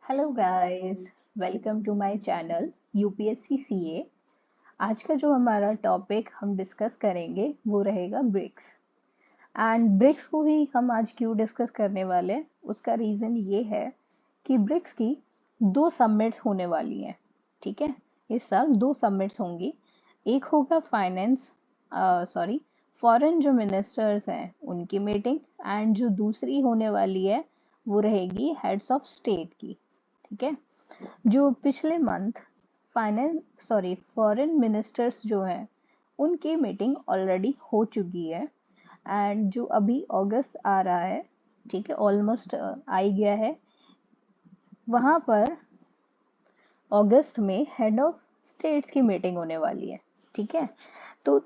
Hello guys, welcome to my channel UPSC CA. आज का जो हमारा टॉपिक हम डिस्कस करेंगे वो रहेगा ब्रिक्स। एंड ब्रिक्स को ही हम आज क्यों डिस्कस करने वाले हैं, उसका रीज़न ये है कि ब्रिक्स की दो समिट्स होने वाली हैं। ठीक है, इस साल दो समिट्स होंगी। एक होगा फाइनेंस सॉरी फॉरेन जो मिनिस्टर्स हैं उनकी मीटिंग, एंड जो दूसरी होने वाली है वो रहेगी हेड्स ऑफ स्टेट की। ठीक है, जो पिछले मंथ फाइनेंस फॉरेन मिनिस्टर्स जो हैं उनकी मीटिंग ऑलरेडी हो चुकी है। एंड जो अभी अगस्त आ रहा है, ठीक है, ऑलमोस्ट आ ही गया है, वहां पर अगस्त में हेड ऑफ स्टेट्स की मीटिंग होने वाली है। ठीक है, तो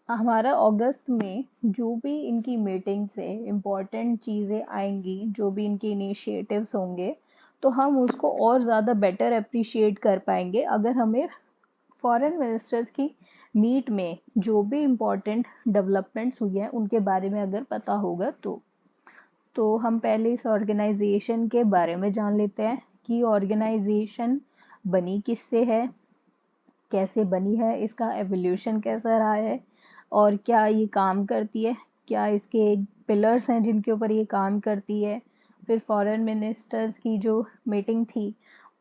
हमारा अगस्त में जो भी इनकी मीटिंग से इम्पोर्टेंट चीज़ें आएंगी, जो भी इनके इनिशिएटिव्स होंगे, तो हम उसको और ज़्यादा बेटर अप्रिशिएट कर पाएंगे अगर हमें फॉरेन मिनिस्टर्स की मीट में जो भी इम्पोर्टेंट डेवलपमेंट्स हुई हैं उनके बारे में अगर पता होगा तो हम पहले इस ऑर्गेनाइजेशन के बारे में जान लेते हैं कि ऑर्गेनाइजेशन बनी किससे है, कैसे बनी है, इसका एवोल्यूशन कैसा रहा है, और क्या ये काम करती है, क्या इसके पिलर्स हैं जिनके ऊपर ये काम करती है। फिर फॉरेन मिनिस्टर्स की जो मीटिंग थी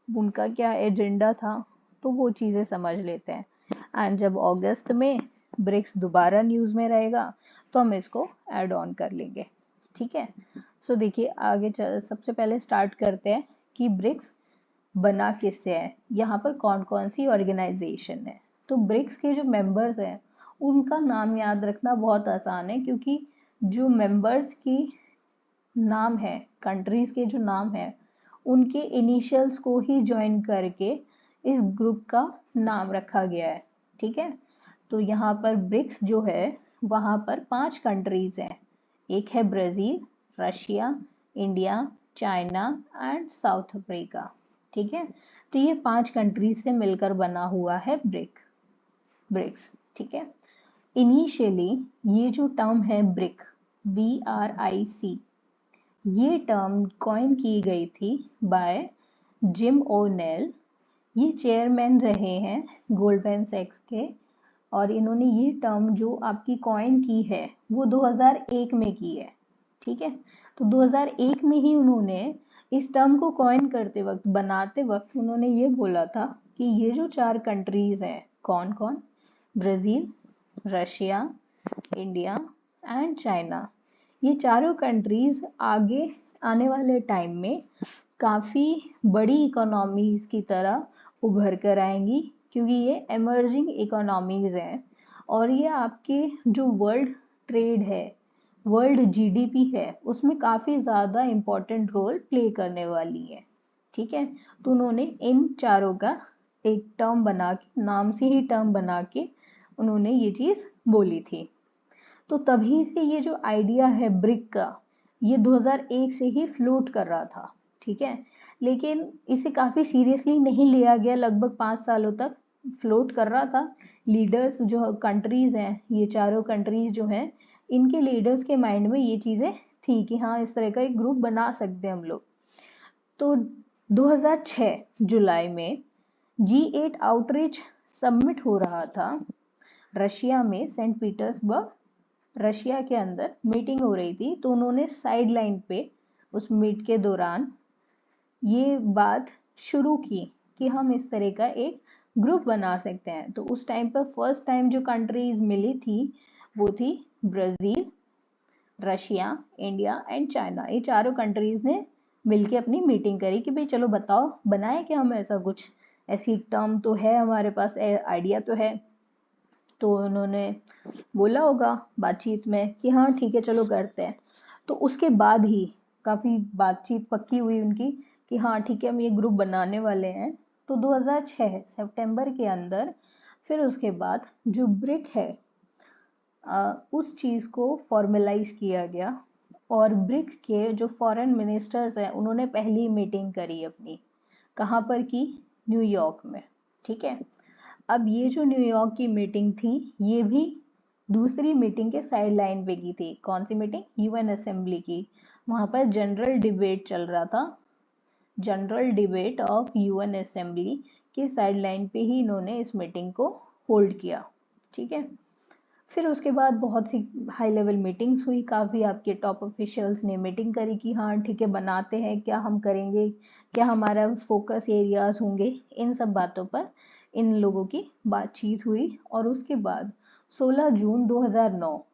उनका क्या एजेंडा था, तो वो चीज़ें समझ लेते हैं। एंड जब अगस्त में ब्रिक्स दोबारा न्यूज़ में रहेगा तो हम इसको ऐड ऑन कर लेंगे। ठीक है, सो देखिए आगे सबसे पहले स्टार्ट करते हैं कि ब्रिक्स बना किससे है, यहाँ पर कौन कौन सी ऑर्गेनाइजेशन है। तो ब्रिक्स के जो मेंबर्स हैं उनका नाम याद रखना बहुत आसान है, क्योंकि जो मेंबर्स की नाम है, कंट्रीज के जो नाम है, उनके इनिशियल्स को ही ज्वाइन करके इस ग्रुप का नाम रखा गया है। ठीक है, तो यहाँ पर ब्रिक्स जो है वहाँ पर 5 कंट्रीज हैं। एक है Brazil, Russia, India, China and south Africa. ठीक है, तो ये 5 कंट्रीज से मिलकर बना हुआ है ब्रिक्स। ठीक है, इनिशियली ये जो टर्म है ब्रिक, BRIC, ये टर्म कॉइन की गई थी बाय जिम ओनेल। ये चेयरमैन रहे हैं गोल्डमैन सैक्स के, और इन्होंने ये टर्म जो आपकी कॉइन की है वो 2001 में की है। ठीक है, तो 2001 में ही उन्होंने इस टर्म को कॉइन करते वक्त, बनाते वक्त उन्होंने ये बोला था कि ये जो 4 कंट्रीज हैं, कौन कौन, Brazil, Russia, India and China, ये चारों कंट्रीज आगे आने वाले टाइम में काफ़ी बड़ी इकोनॉमीज की तरह उभर कर आएंगी, क्योंकि ये एमर्जिंग इकोनॉमीज हैं और ये आपके जो वर्ल्ड ट्रेड है, वर्ल्ड जीडीपी है, उसमें काफ़ी ज़्यादा इम्पोर्टेंट रोल प्ले करने वाली है। ठीक है, तो उन्होंने इन चारों का एक टर्म बना के, नाम से ही टर्म बना के उन्होंने ये चीज़ बोली थी। तो तभी से ये जो आइडिया है ब्रिक का, ये 2001 से ही फ्लोट कर रहा था। ठीक है, लेकिन इसे काफ़ी सीरियसली नहीं लिया गया, लगभग 5 सालों तक फ्लोट कर रहा था। लीडर्स जो कंट्रीज हैं, ये चारों कंट्रीज जो हैं, इनके लीडर्स के माइंड में ये चीज़ें थी कि हाँ इस तरह का एक ग्रुप बना सकते हैं हम लोग। तो 2006 जुलाई में G8 आउटरीच सबमिट हो रहा था रशिया में, सेंट पीटर्सबर्ग, रशिया के अंदर मीटिंग हो रही थी। तो उन्होंने साइड लाइन पे उस मीट के दौरान ये बात शुरू की कि हम इस तरह का एक ग्रुप बना सकते हैं। तो उस टाइम पर फर्स्ट टाइम जो कंट्रीज मिली थी वो थी Brazil, Russia, India and China. ये चारों कंट्रीज ने मिलके अपनी मीटिंग करी कि भाई चलो बताओ बनाए क्या हम ऐसा कुछ, ऐसी टर्म तो है हमारे पास, आइडिया तो है। तो उन्होंने बोला होगा बातचीत में कि हाँ ठीक है चलो करते हैं। तो उसके बाद ही काफ़ी बातचीत पक्की हुई उनकी कि हाँ ठीक है हम ये ग्रुप बनाने वाले हैं। तो 2006 सितंबर के अंदर फिर उसके बाद जो ब्रिक है उस चीज़ को फॉर्मलाइज किया गया, और ब्रिक्स के जो फॉरेन मिनिस्टर्स हैं उन्होंने पहली मीटिंग करी अपनी, कहाँ पर की, न्यूयॉर्क में। ठीक है, अब ये जो न्यूयॉर्क की मीटिंग थी ये भी दूसरी मीटिंग के साइड लाइन पे की थी। कौन सी मीटिंग, यूएन असेंबली की। वहाँ पर जनरल डिबेट चल रहा था general debate of UN assembly के साइडलाइन पे ही इन्होंने इस मीटिंग को होल्ड किया। ठीक है, फिर उसके बाद बहुत सी हाई लेवल मीटिंग्स हुई, काफ़ी आपके टॉप ऑफिशियल्स ने मीटिंग करी कि हाँ ठीक है बनाते हैं, क्या हम करेंगे, क्या हमारा फोकस एरियाज होंगे, इन सब बातों पर इन लोगों की बातचीत हुई। और उसके बाद 16 जून 2009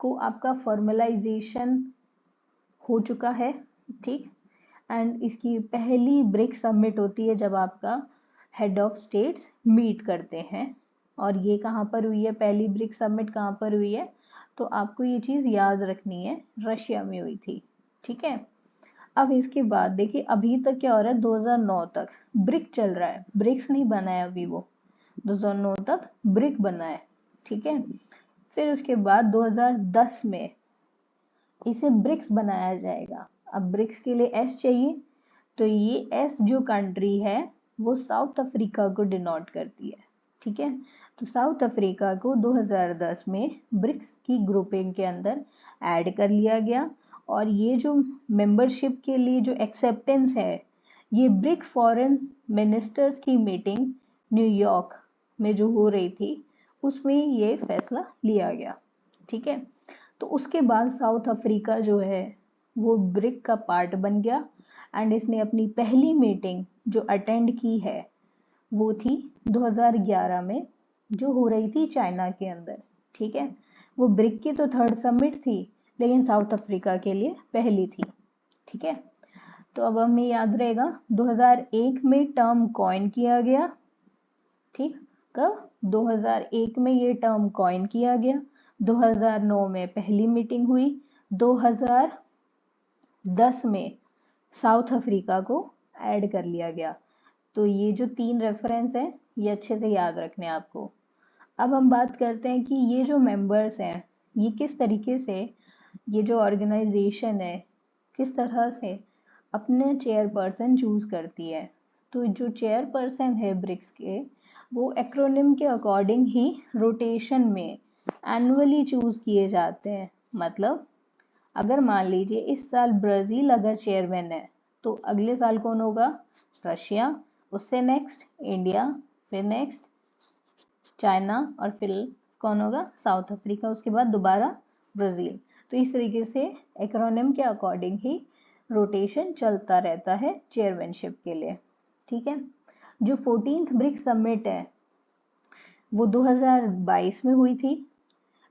को आपका फॉर्मलाइजेशन हो चुका है। ठीक, एंड इसकी पहली ब्रिक समिट होती है जब आपका हेड ऑफ स्टेट्स मीट करते हैं। और ये कहाँ पर हुई है, पहली ब्रिक समिट कहाँ पर हुई है, तो आपको ये चीज़ याद रखनी है, रशिया में हुई थी। ठीक है, अब इसके बाद देखिए अभी तक क्या हो रहा है, 2009 तक ब्रिक चल रहा है, ब्रिक्स नहीं बना है अभी, वो 2009 तक ब्रिक बना है। ठीक है, फिर उसके बाद 2010 में इसे ब्रिक्स बनाया जाएगा। अब ब्रिक्स के लिए एस चाहिए, तो ये एस जो कंट्री है वो साउथ अफ्रीका को डिनोट करती है। ठीक है, तो साउथ अफ्रीका को 2010 में ब्रिक्स की ग्रुपिंग के अंदर ऐड कर लिया गया। और ये जो मेंबरशिप के लिए जो एक्सेप्टेंस है, ये ब्रिक फॉरेन मिनिस्टर्स की मीटिंग न्यूयॉर्क में जो हो रही थी उसमें ये फैसला लिया गया। ठीक है, तो उसके बाद साउथ अफ्रीका जो है वो ब्रिक का पार्ट बन गया एंड इसने अपनी पहली मीटिंग जो अटेंड की है वो थी 2011 में, जो हो रही थी चाइना के अंदर। ठीक है, वो ब्रिक की तो थर्ड समिट थी लेकिन साउथ अफ्रीका के लिए पहली थी। ठीक है, तो अब हमें याद रहेगा 2001 में टर्म कॉइन किया गया। ठीक, कब, 2001 में ये टर्म कॉइन किया गया। 2009 में पहली मीटिंग हुई, 2010 में साउथ अफ्रीका को ऐड कर लिया गया। तो ये जो 3 रेफरेंस हैं ये अच्छे से याद रखने हैं आपको। अब हम बात करते हैं कि ये जो मेंबर्स हैं ये किस तरीके से, ये जो ऑर्गेनाइजेशन है किस तरह से अपने चेयरपर्सन चूज करती है। तो जो चेयरपर्सन है ब्रिक्स के, वो एक्रोनिम के अकॉर्डिंग ही रोटेशन में एनुअली चूज किए जाते हैं। मतलब अगर मान लीजिए इस साल ब्राज़ील अगर चेयरमैन है तो अगले साल कौन होगा, रशिया, उससे नेक्स्ट इंडिया, फिर नेक्स्ट चाइना, और फिर कौन होगा, साउथ अफ्रीका, उसके बाद दोबारा ब्राज़ील। तो इस तरीके से एक्रोनिम के अकॉर्डिंग ही रोटेशन चलता रहता है चेयरमैनशिप के लिए। ठीक है, जो 14th ब्रिक समिट है वो 2022 में हुई थी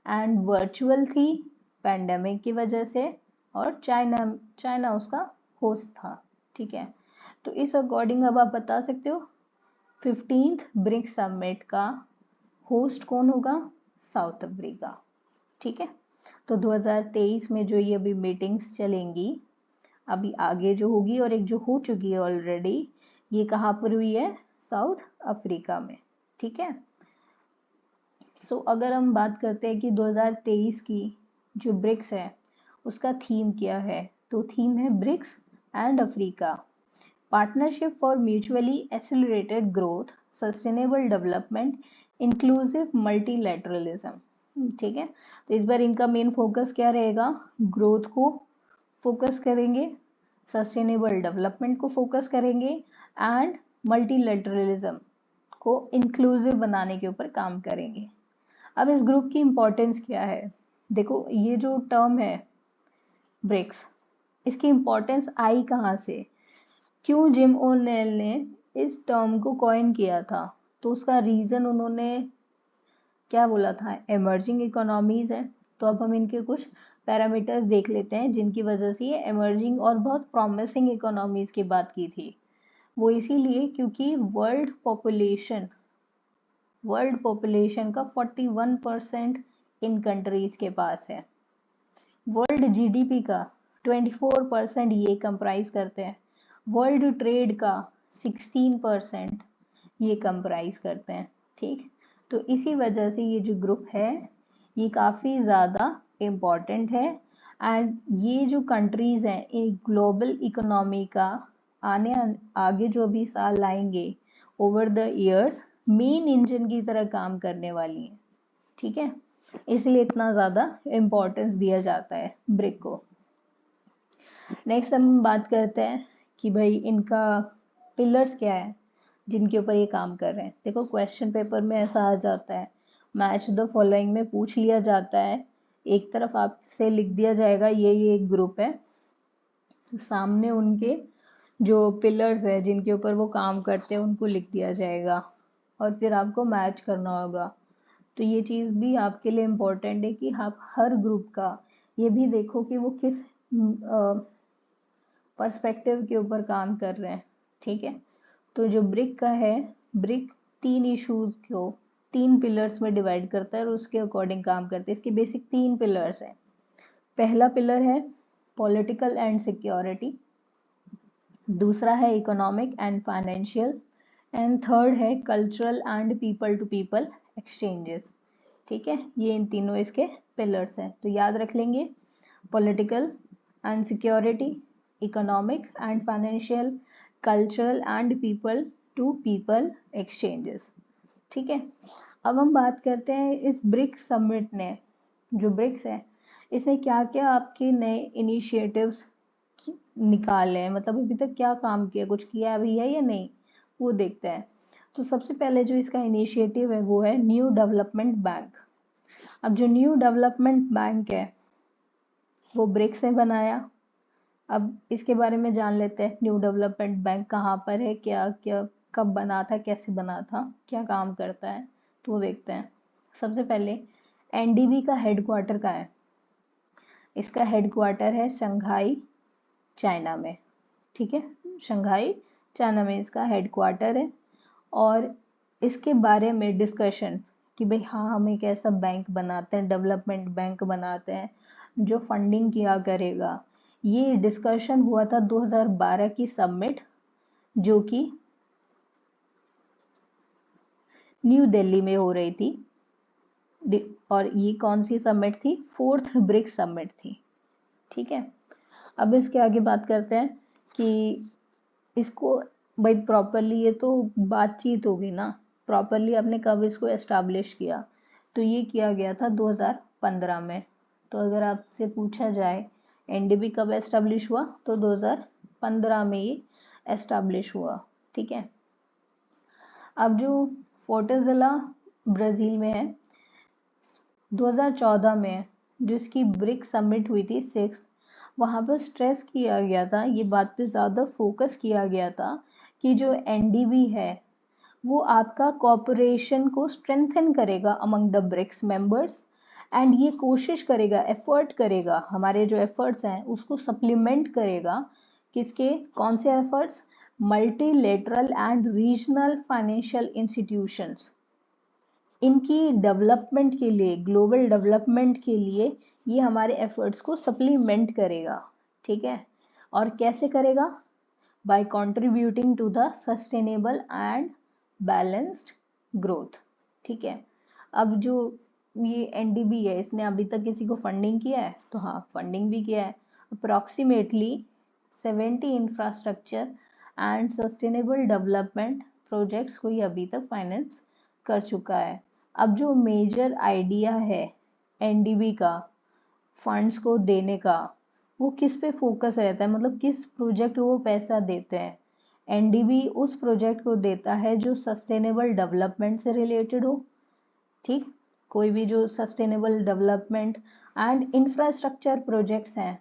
एंड वर्चुअल थी पैंडेमिक की वजह से, और चाइना उसका होस्ट था। ठीक है, तो इस अकॉर्डिंग अब आप बता सकते हो 15th ब्रिक समिट का होस्ट कौन होगा, साउथ अफ्रीका। ठीक है, तो 2023 में जो ये अभी मीटिंग्स चलेंगी, अभी आगे जो होगी और एक जो हो चुकी है ऑलरेडी, ये कहाँ पर हुई है, साउथ अफ्रीका में। ठीक है, सो अगर हम बात करते हैं कि 2023 की जो ब्रिक्स है उसका थीम क्या है, तो थीम है BRICS and Africa, partnership for mutually accelerated growth, sustainable development, inclusive multilateralism. ठीक है, तो इस बार इनका मेन फोकस क्या रहेगा, ग्रोथ को फोकस करेंगे, सस्टेनेबल डेवलपमेंट को फोकस करेंगे एंड मल्टीलैटरलिज्म को इंक्लूसिव बनाने के ऊपर काम करेंगे। अब इस ग्रुप की इम्पोर्टेंस क्या है, देखो ये जो टर्म है ब्रिक्स, इसकी इम्पोर्टेंस आई कहाँ से, क्यों जिम ओनेल ने इस टर्म को कॉइन किया था, तो उसका रीज़न उन्होंने क्या बोला था, एमर्जिंग इकोनॉमीज़ है। तो अब हम इनके कुछ पैरामीटर्स देख लेते हैं जिनकी वजह से ये एमर्जिंग और बहुत प्रॉमिसिंग इकोनॉमीज़ की बात की थी। वो इसीलिए क्योंकि वर्ल्ड पॉपुलेशन का 41% इन कंट्रीज़ के पास है, वर्ल्ड जीडीपी का 24% ये कंप्राइज करते हैं, वर्ल्ड ट्रेड का 16% ये कंप्राइज करते हैं। ठीक, तो इसी वजह से ये जो ग्रुप है ये काफ़ी ज़्यादा इम्पॉर्टेंट है एंड ये जो कंट्रीज़ हैं एक ग्लोबल इकोनॉमी का आगे जो भी साल आएंगे over the years main engine की तरह काम करने वाली हैं। ठीक है, इसलिए इतना ज़्यादा इम्पोर्टेंस दिया जाता है ब्रिक को। नेक्स्ट हम बात करते हैं कि भाई इनका पिलर्स क्या है जिनके ऊपर ये काम कर रहे हैं। देखो क्वेश्चन पेपर में ऐसा आ जाता है, मैच द फॉलोइंग में पूछ लिया जाता है, एक तरफ आपसे लिख दिया जाएगा ये एक ग्रुप है, सामने उनके जो पिलर्स है जिनके ऊपर वो काम करते हैं उनको लिख दिया जाएगा और फिर आपको मैच करना होगा। तो ये चीज़ भी आपके लिए इम्पोर्टेंट है कि आप हर ग्रुप का ये भी देखो कि वो किस पर्सपेक्टिव के ऊपर काम कर रहे हैं। ठीक है, तो जो ब्रिक का है, ब्रिक 3 इश्यूज को 3 पिलर्स में डिवाइड करता है और उसके अकॉर्डिंग काम करता है। इसके बेसिक 3 पिलर्स हैं। पहला पिलर है पॉलिटिकल एंड सिक्योरिटी, दूसरा है economic and financial, and third है cultural and people to people exchanges. ठीक है, ये इन तीनों इसके पिलर्स हैं, तो याद रख लेंगे political and security, economic and financial, cultural and people to people exchanges. ठीक है, अब हम बात करते हैं इस ब्रिक्स समिट ने, जो ब्रिक्स है इसने क्या क्या आपके नए इनिशिएटिव्स निकाले हैं, मतलब अभी तक क्या काम किया, कुछ किया अभी है या नहीं, वो देखते हैं। तो सबसे पहले जो इसका इनिशिएटिव है वो है न्यू डेवलपमेंट बैंक। अब जो न्यू डेवलपमेंट बैंक है वो ब्रिक्स ने बनाया। अब इसके बारे में जान लेते हैं, न्यू डेवलपमेंट बैंक कहाँ पर है, क्या क्या कब बना था, कैसे बना था, क्या काम करता है, तो देखते हैं। सबसे पहले एनडीबी का हेडक्वार्टर कहाँ है? इसका हेडक्वार्टर है शंघाई चाइना में। ठीक है, शंघाई चाइना में इसका हेडक्वार्टर है। और इसके बारे में डिस्कशन कि भाई हाँ हम एक ऐसा बैंक बनाते हैं, डेवलपमेंट बैंक बनाते हैं जो फंडिंग किया करेगा, ये डिस्कशन हुआ था 2012 की समिट, जो कि न्यू दिल्ली में हो रही थी। और ये कौन सी समिट थी? 4th ब्रिक्स समिट थी। ठीक है, अब इसके आगे बात करते हैं कि इसको भाई प्रॉपरली, ये तो बातचीत होगी ना, प्रॉपरली आपने कब इसको एस्टैब्लिश किया, तो ये किया गया था 2015 में। तो अगर आपसे पूछा जाए एनडीबी कब एस्टैब्लिश हुआ, तो 2015 में ये एस्टैब्लिश हुआ। ठीक है, अब जो फोर्टेजिला ब्राज़ील में है, 2014 में जो इसकी ब्रिक समिट हुई थी 6, वहाँ पर स्ट्रेस किया गया था, ये बात पे ज़्यादा फोकस किया गया था कि जो एनडीबी है वो आपका कॉपरेशन को स्ट्रेंथन करेगा among the BRICS members, and ये कोशिश करेगा, एफर्ट करेगा, हमारे जो एफर्ट्स हैं उसको सप्लीमेंट करेगा। किसके, कौन से efforts? Multilateral and regional financial institutions, इनकी डेवलपमेंट के लिए, ग्लोबल डेवलपमेंट के लिए ये हमारे एफर्ट्स को सप्लीमेंट करेगा। ठीक है, और कैसे करेगा? By contributing to the sustainable and balanced growth. ठीक है, अब जो ये एनडीबी है इसने अभी तक किसी को फंडिंग किया है? तो हाँ, फंडिंग भी किया है। Approximately 70 infrastructure and sustainable development projects को ये अभी तक फाइनेंस कर चुका है। अब जो मेजर आइडिया है एनडीबी का फंड्स को देने का, वो किस पे फोकस रहता है, मतलब किस प्रोजेक्ट को वो पैसा देते हैं? एनडीबी उस प्रोजेक्ट को देता है जो सस्टेनेबल डेवलपमेंट से रिलेटेड हो। ठीक, कोई भी जो sustainable development and infrastructure projects हैं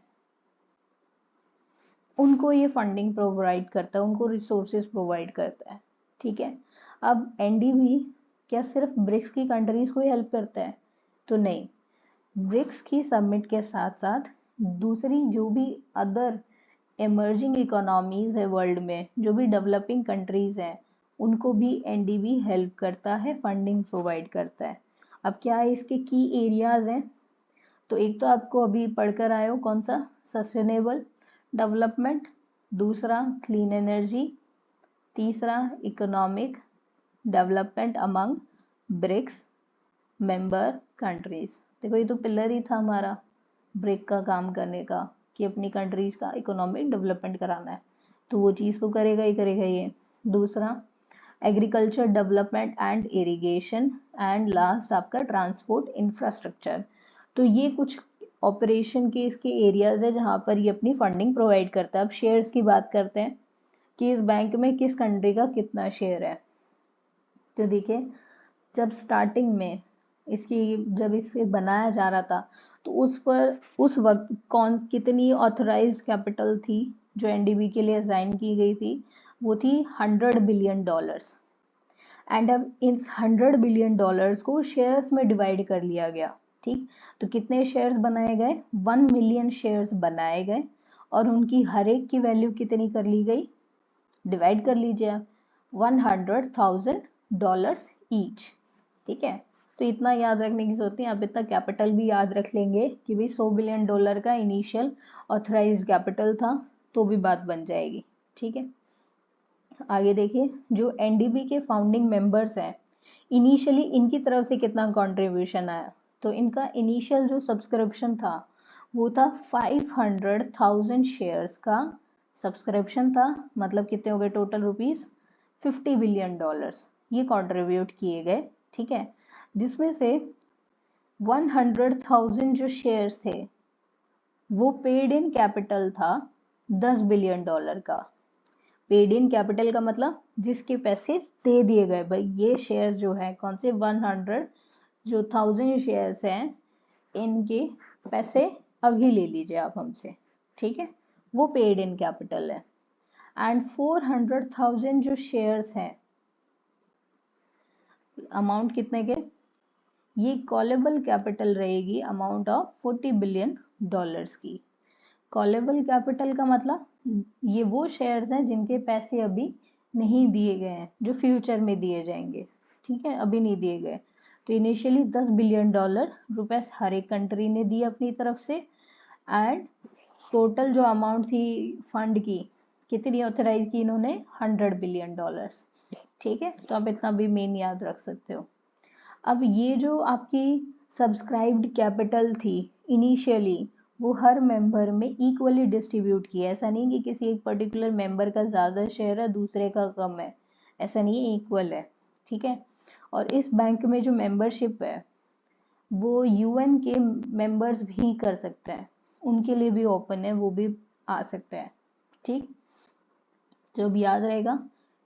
उनको ये फंडिंग प्रोवाइड करता है, उनको रिसोर्सेज प्रोवाइड करता है। ठीक है, अब एनडीबी क्या सिर्फ ब्रिक्स की कंट्रीज को ही हेल्प करता है? तो नहीं, ब्रिक्स की समिट के साथ साथ दूसरी जो भी अदर इमर्जिंग इकोनॉमीज है वर्ल्ड में, जो भी डेवलपिंग कंट्रीज हैं, उनको भी एनडीबी हेल्प करता है, फंडिंग प्रोवाइड करता है। अब क्या है इसके की एरियाज हैं? तो एक तो आपको अभी पढ़कर आए हो, कौन सा? सस्टेनेबल डेवलपमेंट, दूसरा क्लीन एनर्जी, तीसरा economic development among BRICS member countries. देखो ये तो पिलर ही था हमारा ब्रिक का काम करने का, कि अपनी कंट्रीज का इकोनॉमिक डेवलपमेंट कराना है, तो वो चीज़ तो करेगा ही करेगा ये। दूसरा agriculture development and irrigation, and last आपका ट्रांसपोर्ट इंफ्रास्ट्रक्चर। तो ये कुछ ऑपरेशन के इसके एरियाज है जहाँ पर ये अपनी फंडिंग प्रोवाइड करता है। अब शेयर्स की बात करते हैं। कि इस बैंक में किस कंट्री का कितना शेयर है। तो देखिए, जब स्टार्टिंग में जब इसे बनाया जा रहा था, तो उस वक्त कितनी ऑथराइज्ड कैपिटल थी जो एनडीबी के लिए असाइन की गई थी, वो थी $100 बिलियन। एंड अब इन $100 बिलियन को शेयर्स में डिवाइड कर लिया गया। ठीक, तो कितने शेयर्स बनाए गए? 1 मिलियन शेयर्स बनाए गए और उनकी हर एक की वैल्यू कितनी कर ली गई? डिवाइड कर लीजिए आप, $100,000 ईच। ठीक है, तो इतना याद रखने की जरूरत नहीं, आप इतना कैपिटल भी याद रख लेंगे कि भाई $100 बिलियन का इनिशियल ऑथराइज्ड कैपिटल था, तो भी बात बन जाएगी। ठीक है, आगे देखिए, जो एनडीबी के फाउंडिंग मेंबर्स हैं, इनिशियली इनकी तरफ से कितना कंट्रीब्यूशन आया? तो इनका इनिशियल जो सब्सक्रिप्शन था वो था 500,000 शेयर्स का सब्सक्रिप्शन था। मतलब कितने हो गए टोटल रुपीस? $50 बिलियन ये कंट्रीब्यूट किए गए। ठीक है, जिसमें से 100,000 जो शेयर्स थे वो पेड इन कैपिटल था $10 बिलियन का। पेड इन कैपिटल का मतलब जिसके पैसे दे दिए गए, भाई ये शेयर जो है कौन से 100 जो 1000 शेयर्स हैं, इनके पैसे अभी ले लीजिए आप हमसे। ठीक है, वो पेड इन कैपिटल है। एंड 400,000 जो शेयर्स हैं, अमाउंट कितने के? ये कॉलेबल कैपिटल रहेगी अमाउंट ऑफ $40 बिलियन की। कॉलेबल कैपिटल का मतलब ये वो शेयर्स हैं जिनके पैसे अभी नहीं दिए गए हैं, जो फ्यूचर में दिए जाएंगे। ठीक है, अभी नहीं दिए गए। तो इनिशियली $10 बिलियन रुपए हर एक कंट्री ने दिए अपनी तरफ से। एंड टोटल जो अमाउंट थी फंड की, कितनी ऑथराइज की इन्होंने? $100 बिलियन। ठीक है, तो आप इतना भी मेन याद रख सकते हो। अब ये जो आपकी सब्सक्राइब्ड कैपिटल थी इनिशियली, वो हर मेंबर में इक्वली डिस्ट्रीब्यूट किया। ऐसा नहीं कि किसी एक पर्टिकुलर मेंबर का ज़्यादा शेयर है दूसरे का कम है, ऐसा नहीं है, इक्वल है। ठीक है, और इस बैंक में जो मेंबरशिप है वो यूएन के मेंबर्स भी कर सकते हैं, उनके लिए भी ओपन है, वो भी आ सकते हैं। ठीक, तो अब याद रहेगा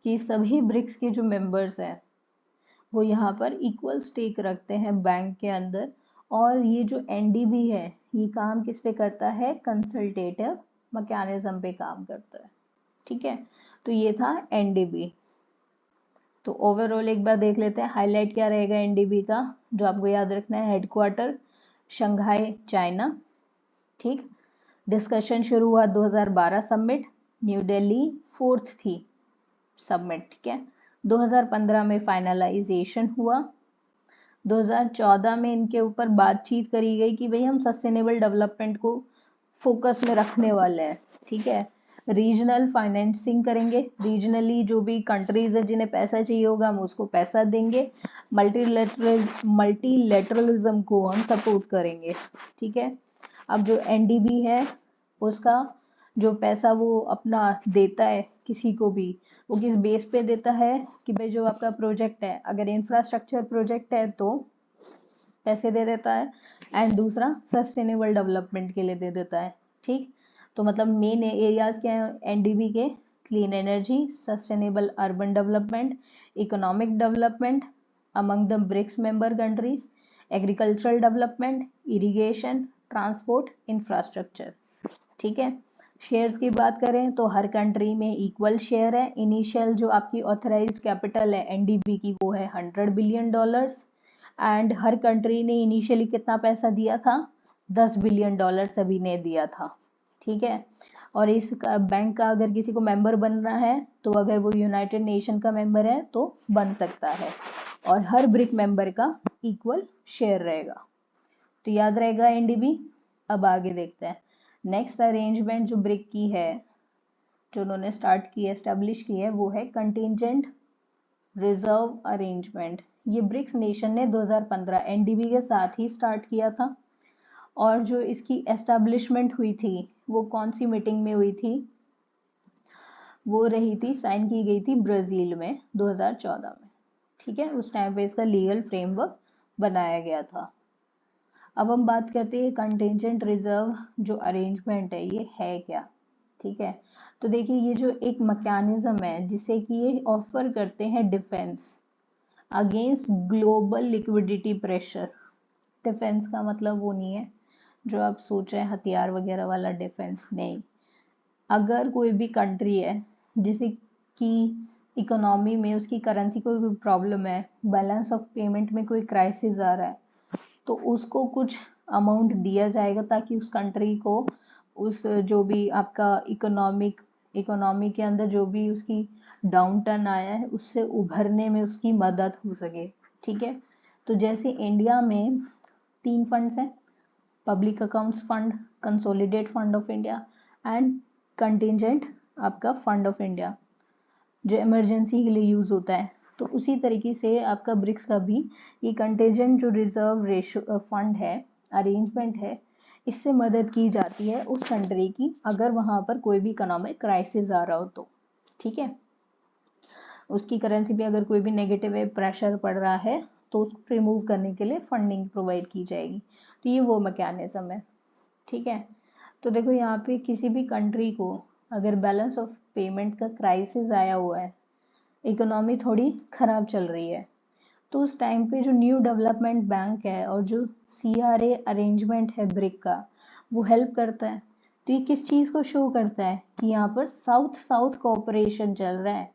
कि सभी ब्रिक्स के जो मेंबर्स हैं वो यहाँ पर इक्वल स्टेक रखते हैं बैंक के अंदर। और ये जो एनडीबी है ये काम किस पे करता है? कंसल्टेटिव मैकेनिज्म पे काम करता है। ठीक है, तो ये था एनडीबी। तो ओवरऑल एक बार देख लेते हैं हाईलाइट क्या रहेगा एनडीबी का, जो आपको याद रखना है। Headquarter Shanghai China. ठीक, डिस्कशन शुरू हुआ 2012 समिट, न्यू दिल्ली 4th थी सबमिट। ठीक है, 2015 में फाइनलाइजेशन हुआ। 2014 में इनके ऊपर बातचीत करी गई कि भाई हम सस्टेनेबल डेवलपमेंट को फोकस में रखने वाले हैं। ठीक है, रीजनल फाइनेंसिंग करेंगे, रीजनली जो भी कंट्रीज है जिन्हें पैसा चाहिए होगा हम उसको पैसा देंगे, मल्टीलेटरलिज्म को हम सपोर्ट करेंगे। ठीक है, अब जो एनडीबी है उसका जो पैसा वो अपना देता है किसी को भी, वो किस बेस पे देता है कि भाई जो आपका प्रोजेक्ट है, अगर इंफ्रास्ट्रक्चर प्रोजेक्ट है तो पैसे दे देता है, एंड दूसरा सस्टेनेबल डेवलपमेंट के लिए दे देता है। ठीक, तो मतलब मेन एरियाज क्या है एनडीबी के? Clean energy, sustainable urban development, economic development among the BRICS member countries, agricultural development, irrigation, transport, infrastructure. ठीक है, शेयर्स की बात करें तो हर कंट्री में इक्वल शेयर है। इनिशियल जो आपकी ऑथराइज्ड कैपिटल है एनडीबी की वो है $100 बिलियन। एंड हर कंट्री ने इनिशियली कितना पैसा दिया था? $10 बिलियन सभी ने दिया था। ठीक है, और इस बैंक का अगर किसी को मेंबर बनना है तो अगर वो यूनाइटेड नेशन का मेंबर है तो बन सकता है, और हर ब्रिक मेंबर का इक्वल शेयर रहेगा। तो याद रहेगा एनडीबी। अब आगे देखते हैं नेक्स्ट अरेंजमेंट जो ब्रिक की है, जो उन्होंने स्टार्ट की है, एस्टेब्लिश की है, वो है कंटिजेंट रिजर्व अरेंजमेंट। ये ब्रिक्स नेशन ने 2015 एनडीबी के साथ ही स्टार्ट किया था। और जो इसकी एस्टेब्लिशमेंट हुई थी वो कौन सी मीटिंग में हुई थी? वो रही थी, साइन की गई थी ब्राजील में 2014 में। ठीक है, उस टाइम पे इसका लीगल फ्रेमवर्क बनाया गया था। अब हम बात करते हैं कंटिजेंट रिजर्व जो अरेंजमेंट है ये है क्या। ठीक है। तो देखिए ये जो एक मैकेनिज्म है जिसे कि ये ऑफर करते हैं defence against global liquidity pressure. Defence का मतलब वो नहीं है जो आप सोच रहे हैं हथियार वगैरह वाला डिफेंस, नहीं। अगर कोई भी कंट्री है जिसे कि इकोनॉमी में उसकी करेंसी को कोई प्रॉब्लम है, बैलेंस ऑफ पेमेंट में कोई क्राइसिस आ रहा है, तो उसको कुछ अमाउंट दिया जाएगा ताकि उस कंट्री को उस जो भी आपका इकोनॉमी के अंदर जो भी उसकी डाउन टर्न आया है उससे उभरने में उसकी मदद हो सके। ठीक है। तो जैसे इंडिया में 3 फंड्स हैं, public accounts fund, consolidate fund of India and contingent आपका फंड ऑफ इंडिया, जो इमरजेंसी के लिए यूज होता है। तो उसी तरीके से आपका ब्रिक्स का भी ये कंटिजेंट जो रिजर्व रेशो फंड है, अरेंजमेंट है, इससे मदद की जाती है उस कंट्री की अगर वहां पर कोई भी इकोनॉमिक क्राइसिस आ रहा हो तो। ठीक है। उसकी करेंसी पे अगर कोई भी नेगेटिव प्रेशर पड़ रहा है तो उसको रिमूव करने के लिए फंडिंग प्रोवाइड की जाएगी। तो ये वो मैकेनिज्म है। ठीक है। तो देखो यहाँ पे किसी भी कंट्री को अगर बैलेंस ऑफ पेमेंट का क्राइसिस आया हुआ है, इकोनॉमी थोड़ी खराब चल रही है, तो उस टाइम पे जो न्यू डेवलपमेंट बैंक है और जो CRA अरेंजमेंट है ब्रिक का, वो हेल्प करता है। तो ये किस चीज़ को शो करता है कि यहाँ पर साउथ साउथ कोऑपरेशन चल रहा है।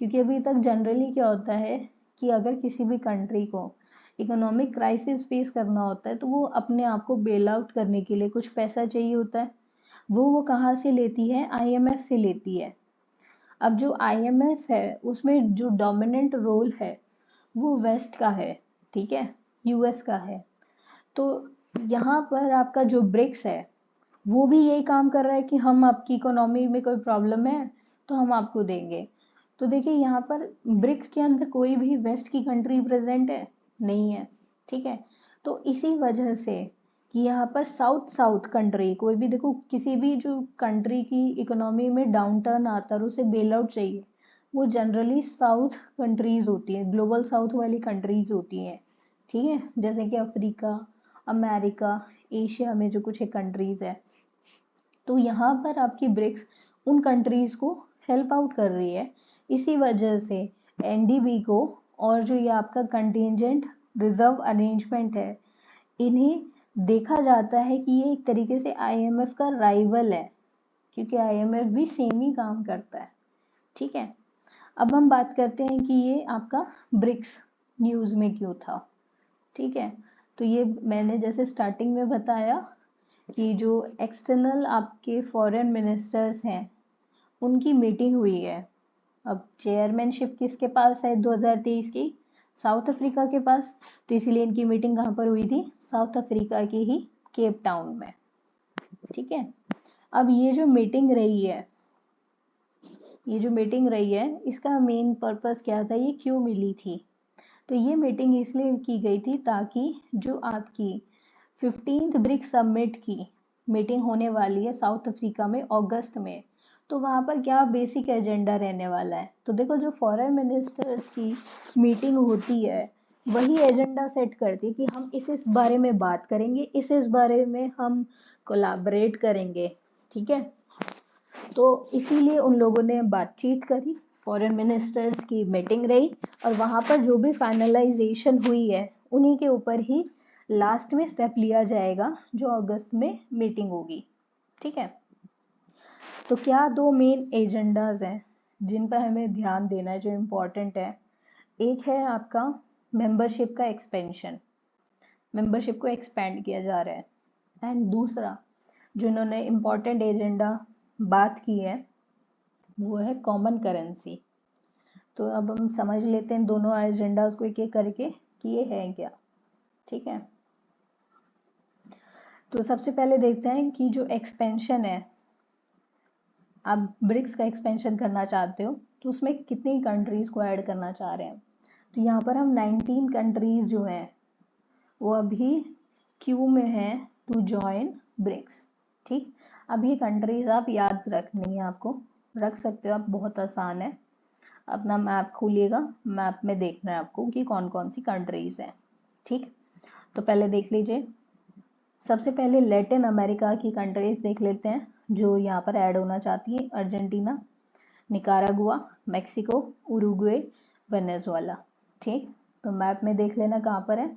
क्योंकि अभी तक जनरली क्या होता है कि अगर किसी भी कंट्री को इकोनॉमिक क्राइसिस फेस करना होता है तो वो अपने आप को बेल आउट करने के लिए कुछ पैसा चाहिए होता है। वो कहाँ से लेती है? IMF से लेती है। अब जो IMF है उसमें जो डोमिनेंट रोल है वो वेस्ट का है, ठीक है, US का है। तो यहाँ पर आपका जो ब्रिक्स है वो भी यही काम कर रहा है कि हम आपकी इकोनॉमी में कोई प्रॉब्लम है तो हम आपको देंगे। तो देखिए यहाँ पर ब्रिक्स के अंदर कोई भी वेस्ट की कंट्री प्रेजेंट है नहीं है। ठीक है। तो इसी वजह से कि यहाँ पर साउथ साउथ कंट्री कोई भी, देखो किसी भी जो कंट्री की इकोनॉमी में डाउन टर्न आता है और उसे बेल आउट चाहिए, वो जनरली साउथ कंट्रीज होती है, ग्लोबल साउथ वाली कंट्रीज होती हैं। ठीक है। जैसे कि अफ्रीका, अमेरिका, एशिया में जो कुछ एक कंट्रीज है। तो यहाँ पर आपकी ब्रिक्स उन कंट्रीज को हेल्प आउट कर रही है। इसी वजह से NDB को और जो ये आपका कंटिजेंट रिजर्व अरेंजमेंट है, इन्हें देखा जाता है कि ये एक तरीके से IMF का राइवल है, क्योंकि IMF भी सेम ही काम करता है। ठीक है। अब हम बात करते हैं कि ये आपका ब्रिक्स न्यूज़ में क्यों था। ठीक है। तो ये मैंने जैसे स्टार्टिंग में बताया कि जो एक्सटर्नल आपके फॉरेन मिनिस्टर्स हैं उनकी मीटिंग हुई है। अब चेयरमैनशिप किसके पास है 2023 की? साउथ अफ्रीका के पास। तो इसीलिए इनकी मीटिंग कहाँ पर हुई थी? साउथ अफ्रीका की ही केप टाउन में। ठीक है। अब ये जो मीटिंग रही है इसका मेन पर्पस क्या था, ये क्यों मिली थी? तो ये मीटिंग इसलिए की गई थी ताकि जो आपकी 15th ब्रिक्स समिट की मीटिंग होने वाली है साउथ अफ्रीका में अगस्त में, तो वहाँ पर क्या बेसिक एजेंडा रहने वाला है। तो देखो जो फॉरेन मिनिस्टर्स की मीटिंग होती है वही एजेंडा सेट करती है कि हम इस बारे में बात करेंगे, इस बारे में हम कोलैबोरेट करेंगे। ठीक है। तो इसीलिए उन लोगों ने बातचीत करी, फॉरेन मिनिस्टर्स की मीटिंग रही और वहाँ पर जो भी फाइनलाइजेशन हुई है उन्हीं के ऊपर ही लास्ट में स्टेप लिया जाएगा जो अगस्त में मीटिंग होगी। ठीक है। तो क्या दो मेन एजेंडाज हैं जिन पर हमें ध्यान देना है जो इम्पोर्टेंट है? एक है आपका मेंबरशिप का एक्सपेंशन, मेंबरशिप को एक्सपेंड किया जा रहा है। एंड दूसरा जो इन्होंने इम्पोर्टेंट एजेंडा बात की है वो है कॉमन करेंसी। तो अब हम समझ लेते हैं दोनों एजेंडाज को एक एक करके कि ये है क्या। ठीक है। तो सबसे पहले देखते हैं कि जो एक्सपेंशन है, आप ब्रिक्स का एक्सपेंशन करना चाहते हो तो उसमें कितनी कंट्रीज को ऐड करना चाह रहे हैं। तो यहाँ पर हम 19 कंट्रीज जो हैं वो अभी क्यू में हैं टू जॉइन ब्रिक्स। ठीक। अब ये कंट्रीज आप याद रखनी है, आपको रख सकते हो आप, बहुत आसान है। अपना मैप खोलिएगा, मैप में देखना है आपको कि कौन कौन सी कंट्रीज हैं। ठीक। तो पहले देख लीजिए, सबसे पहले लैटिन अमेरिका की कंट्रीज देख लेते हैं। जो यहाँ पर ऐड होना चाहती है, Argentina, Nicaragua, Mexico, Uruguay, Venezuela. ठीक, तो मैप में देख लेना कहाँ पर है,